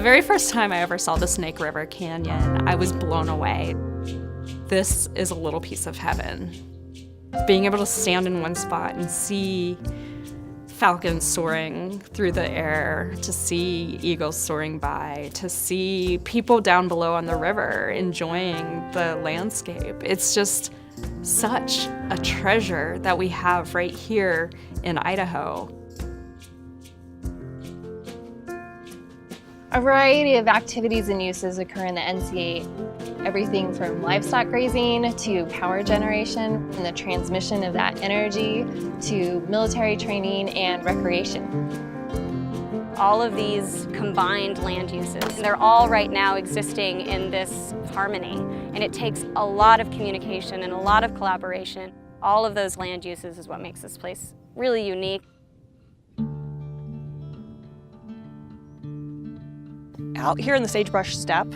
very first time I ever saw the Snake River Canyon, I was blown away. This is a little piece of heaven. Being able to stand in one spot and see falcons soaring through the air, to see eagles soaring by, to see people down below on the river enjoying the landscape. It's just such a treasure that we have right here in Idaho. A variety of activities and uses occur in the NC8. Everything from livestock grazing to power generation and the transmission of that energy to military training and recreation. All of these combined land uses, they're all right now existing in this harmony, and it takes a lot of communication and a lot of collaboration. All of those land uses is what makes this place really unique. Out here in the sagebrush steppe,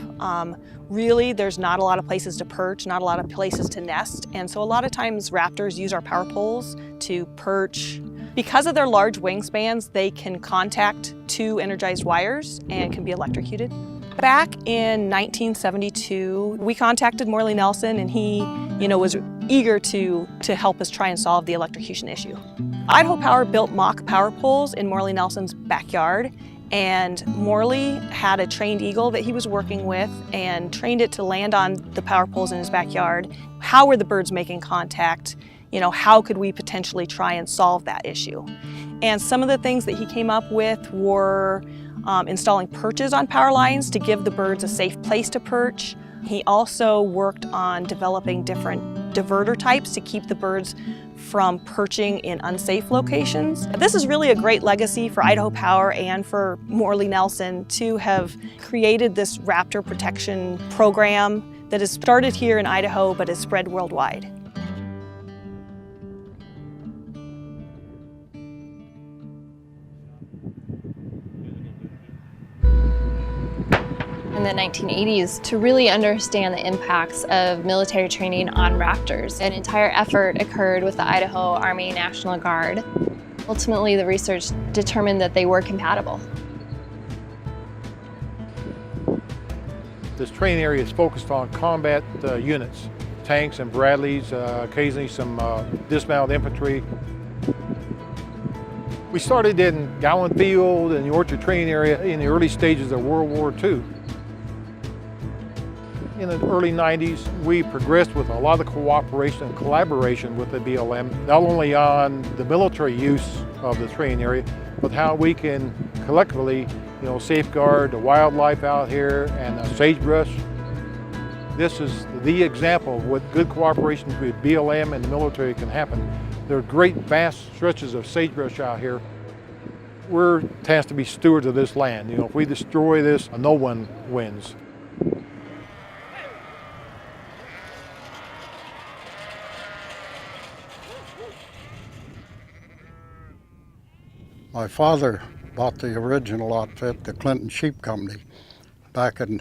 really there's not a lot of places to perch, not a lot of places to nest, and so a lot of times raptors use our power poles to perch. Because of their large wingspans, they can contact two energized wires and can be electrocuted. Back in 1972, we contacted Morley Nelson, and he, was eager to help us try and solve the electrocution issue. Idaho Power built mock power poles in Morley Nelson's backyard, and Morley had a trained eagle that he was working with and trained it to land on the power poles in his backyard. How were the birds making contact? How could we potentially try and solve that issue? And some of the things that he came up with were installing perches on power lines to give the birds a safe place to perch. He also worked on developing different diverter types to keep the birds from perching in unsafe locations. This is really a great legacy for Idaho Power and for Morley Nelson to have created this raptor protection program that has started here in Idaho but has spread worldwide. In the 1980s, to really understand the impacts of military training on raptors, an entire effort occurred with the Idaho Army National Guard. Ultimately, the research determined that they were compatible. This training area is focused on combat units, tanks and Bradleys, occasionally some dismounted infantry. We started in Gowan Field and the Orchard training area in the early stages of World War II. In the early 90s, we progressed with a lot of cooperation and collaboration with the BLM, not only on the military use of the training area, but how we can collectively, safeguard the wildlife out here and the sagebrush. This is the example of what good cooperation with BLM and the military can happen. There are great vast stretches of sagebrush out here. We're tasked to be stewards of this land. If we destroy this, no one wins. My father bought the original outfit, the Clinton Sheep Company, back in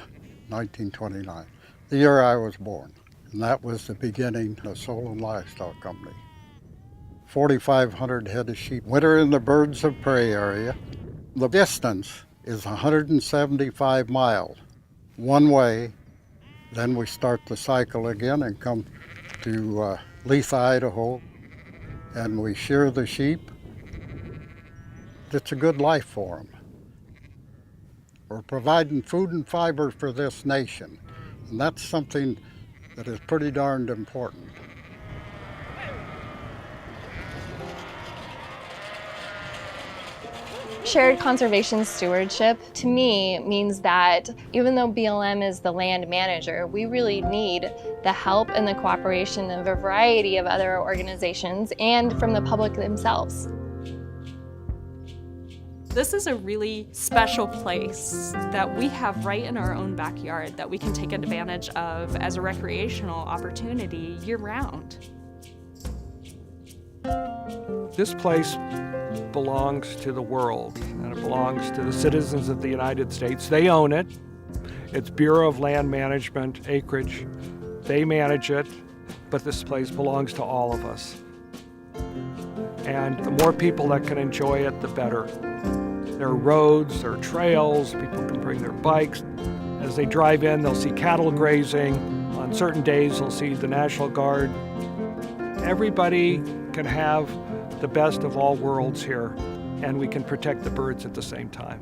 1929, the year I was born. And that was the beginning of Solon Livestock Company. 4,500 head of sheep winter in the birds of prey area. The distance is 175 miles, one way. Then we start the cycle again and come to Lethe, Idaho, and we shear the sheep. It's a good life for them. We're providing food and fiber for this nation, and that's something that is pretty darned important. Shared conservation stewardship, to me, means that even though BLM is the land manager, we really need the help and the cooperation of a variety of other organizations and from the public themselves. This is a really special place that we have right in our own backyard that we can take advantage of as a recreational opportunity year-round. This place belongs to the world, and it belongs to the citizens of the United States. They own it. It's Bureau of Land Management, acreage. They manage it, but this place belongs to all of us. And the more people that can enjoy it, the better. There are roads, there are trails, people can bring their bikes. As they drive in, they'll see cattle grazing. On certain days, they'll see the National Guard. Everybody can have the best of all worlds here, and we can protect the birds at the same time.